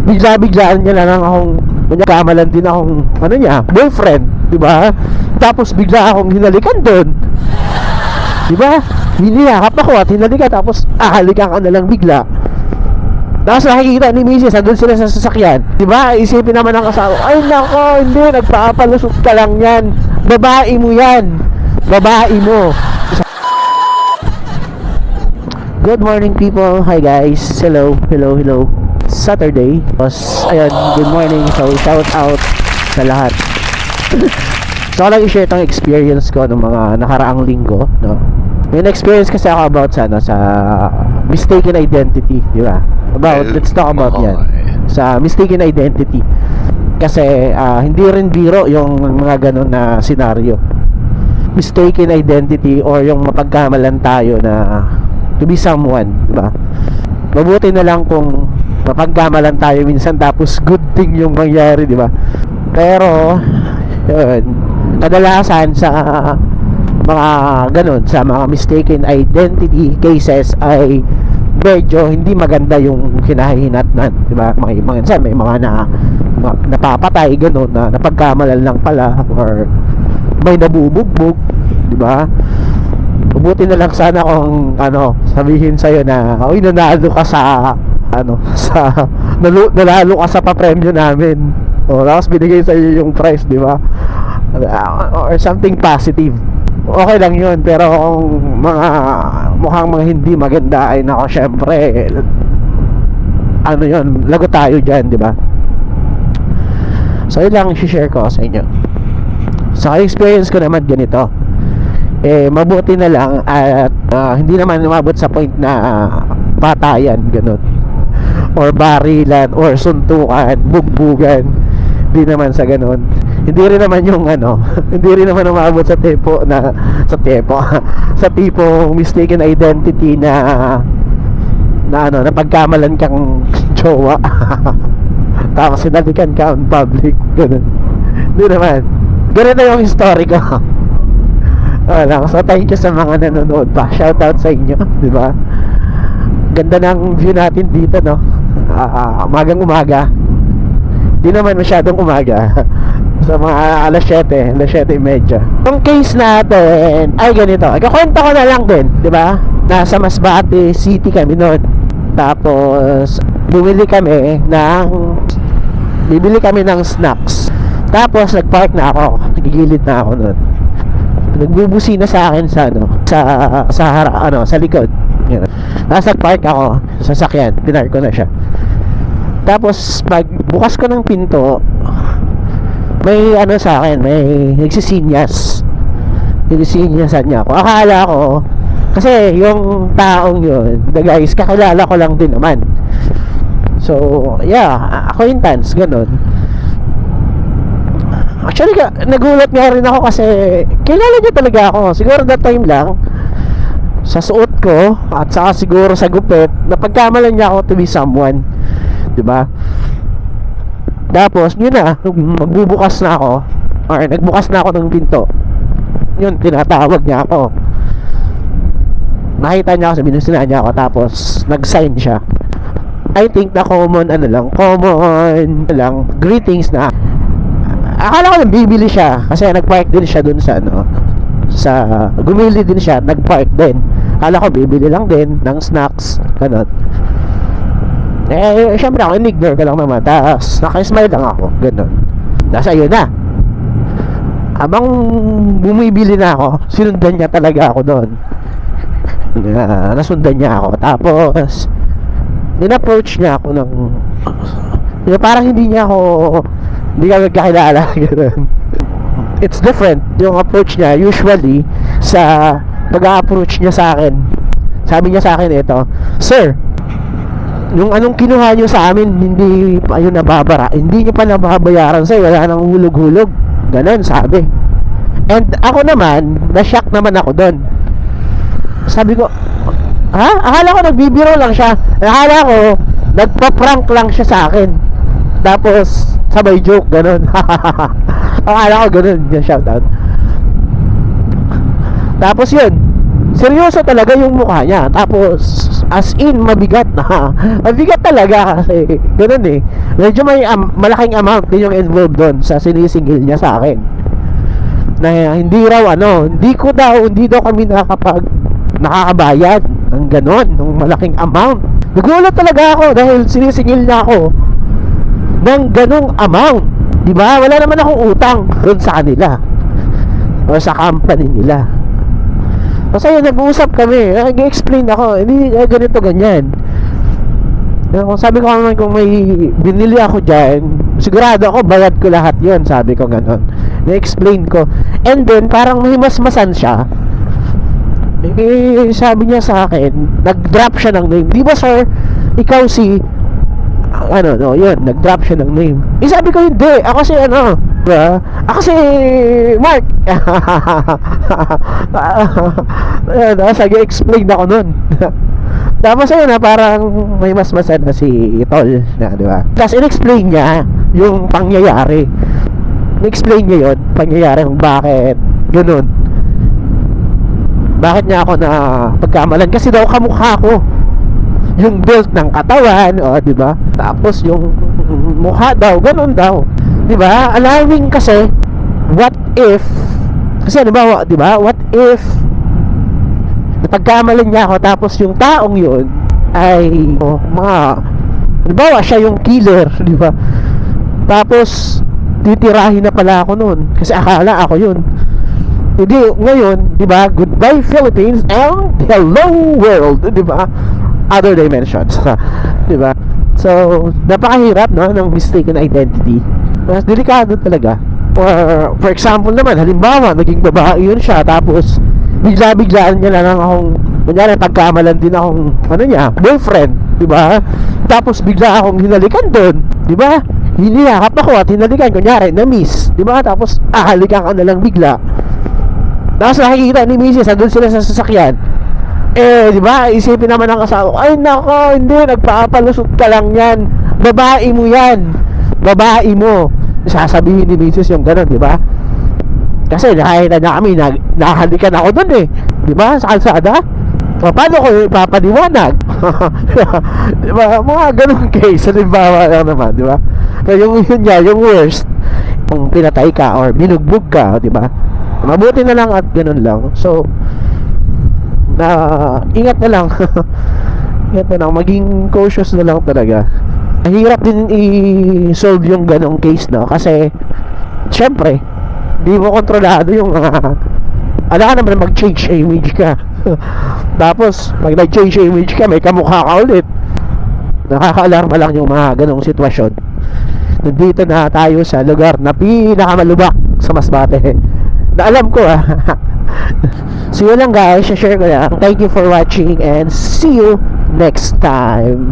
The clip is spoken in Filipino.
bigla-biglaan niya na lang akong kamalan din akong ano niya, boyfriend, di ba? Tapos bigla akong hinalikan doon, di ba? Hiniyakap ako at hinalikan, tapos halikan ka na lang bigla. Tapos nakikita ni Mrs. andun sila sa sasakyan, di ba? Isipin naman ng asawa, ay nako, hindi, nagpapalusot ka lang yan, babae mo yan, babae mo. Good morning people, hi guys, hello. Saturday, ayun, good morning, so shout out sa lahat. So lang i-share itong experience ko ng mga nakaraang linggo, no? May experience kasi ako about sa mistaken identity, di ba? Let's talk about yan, sa mistaken identity. Kasi hindi rin biro yung mga ganun na scenario, mistaken identity, or yung mapagkamalan tayo na to be someone, di ba? Mabuti na lang kung mapagkamalan tayo minsan tapos good thing yung mangyari, di ba? Pero yun, kadalasan sa mga ganun, sa mga mistaken identity cases ay medyo hindi maganda yung kinahihinatnan, di ba? May mga napapatay ganun, na napagkamalan lang pala, or may nabubugbog, di ba? Mabuti na lang sana kung sabihin sa'yo na uy, nanalo ka sa nanalo ka sa papremyo namin, o tapos binigay sa'yo yung prize, di ba? Or something positive, okay lang yun. Pero kung mukhang mga hindi maganda, ay nako, syempre yun, lago tayo dyan, di ba? So yun lang i-share ko sa inyo. Sa experience ko naman ganito, mabuti na lang at hindi naman umabot sa point na patayan, ganun, or barilan, or suntukan, bugbugan. Hindi naman sa ganun. Hindi rin naman yung hindi rin naman umabot sa sa tipong mistaken identity na pagkamalan kang jowa tapos sinalikan ka on public, ganun. Hindi naman. Ganito yung history ko. So thank you sa mga nanonood pa. Shout out sa inyo, di ba? Ganda ng view natin dito, no? Umagang umaga. Di naman masyadong umaga. Sa mga alas 7:30. Yung case natin ay ganito. Ikakwento ko na lang din, di ba? Nasa Masbate City kami noon. Tapos bibili kami ng snacks. Tapos nagpark na ako. Nagigilid na ako noon. Nagbubusina sa akin sa likod. Nasa nagpark ako sa sasakyan, pinark ko na siya. Tapos pag bukas ko ng pinto, may sa akin, may nagsisinyasan niya ako. Akala ko kasi yung taong yun, the guys, kakilala ko lang din naman. So yeah, acquaintance, ganun. Actually, nagulat nga rin ako kasi kilala niya talaga ako. Siguro that time lang, sa suot ko at saka siguro sa gupit, napagkamalan niya ako to be someone, diba? Tapos yun na, nagbukas na ako ng pinto, yun, tinatawag niya ako. Nakita niya ako, binusinahan niya ako, tapos nag-sign siya. I think na common greetings na. Akala ko nang bibili siya kasi nagpark din siya dun sa gumili din siya, nagpark din. Akala ko bibili lang din ng snacks, ganun. Syempre ako, in-ignore ko lang naman. Tapos naka-smile lang ako, ganun. Tapos ayun na, habang bumibili na ako, sinundan niya talaga ako doon. Nasundan niya ako. Tapos in-approach niya ako ng parang hindi ka magkakilala, ganun. It's different yung approach niya usually sa pag-approach niya sa akin. Sabi niya sa akin ito, "Sir, yung anong kinuha niyo sa amin, hindi pa yun nababara, hindi niyo pa nababayaran, sir, wala nang hulog-hulog." Ganun sabi. And ako naman, na-shock naman ako doon. Sabi ko, ha? Akala ko nagbibiro lang siya. Akala ko nagpa-prank lang siya sa akin. Tapos sabay joke, ganun. Akala ko ganun yung shoutout. Tapos yun, seryoso talaga yung mukha niya. Tapos as in mabigat na. Mabigat talaga kasi ganun eh. Medyo may malaking amount din yung involved doon sa sinisingil niya sa akin. Na hindi daw kami nakakabayad ng ganon, ng malaking amount. Nagulat talaga ako dahil sinisingil niya ako ng ganong amount. Diba? Wala naman akong utang doon sa kanila o sa company nila. Kasi nag-uusap kami, nag-explain ako, hindi ganito ganyan. Sabi ko naman kung may binili ako dyan, sigurado ako bayad ko lahat yon, sabi ko ganon. Na-explain ko. And then parang may masmasan siya. Sabi niya sa akin, nag-drop siya ng name. Di ba sir, ikaw si yun, nag-drop siya ng name. Sabi ko hindi, ako si diba? Ako si Mark. Sige, explain ako nun. Tapos ayun parang may masmasan na si Tol na, diba? Tapos in-explain niya yung pangyayari. In-explain niya yun, pangyayari kung bakit ganun. Bakit niya ako na pagkamalan? Kasi daw kamukha ko yung build ng katawan, diba? Tapos yung mukha daw, ganun daw, diba? Allowing kasi, what if, kasi diba? What if napagkamalan niya ako, tapos yung taong yun ay halimbawa siya yung killer, diba? Tapos titirahin na pala ako nun kasi akala ako yun. Hindi, ngayon, diba? Goodbye Philippines and hello world, diba? Other dimensions. Diba? So, napakahirap ng mistaken identity. Mas delikado talaga. Or, for example naman, halimbawa, naging babae yun siya, tapos bigla-biglaan niya lang akong, kunyari, pagkamalan din akong, boyfriend, diba? Tapos bigla akong hinalikan doon, diba? Hiniyakap ako at hinalikan, kunyari, na-miss, diba? Tapos, halikan ka na lang bigla. Tapos nakikita ni Mrs. Andun sila sa sasakyan. Diba? Isipin naman ng asawa, ay nako, hindi, nagpapalusot ka lang yan. Babae mo yan. Babae mo. Sasabihin ni Mrs. yung gano'n, diba? Kasi nakita na kami, nakahalikan ako dun eh. Diba? Sa kalsada. Paano ko ipapaliwanag? Diba? Mga ganun case. Halimbawa lang naman, diba? Pero yung worst, kung pinatay ka or binugbog ka, diba? Mabuti na lang at ganun lang. So, ingat na lang. Ingat na lang, maging cautious na lang talaga. Mahirap din i-solve yung ganong case, no? Kasi syempre di mo kontrolado yung ala ka naman mag-change image ka. Tapos pag nag-change image ka, may kamukha ka ulit. Nakaka-alarma lang yung mga ganong sitwasyon. Nandito na tayo sa lugar na pinakamalubak sa Masbate na alam ko. So yun lang guys, share ko lang. Thank you for watching and see you next time.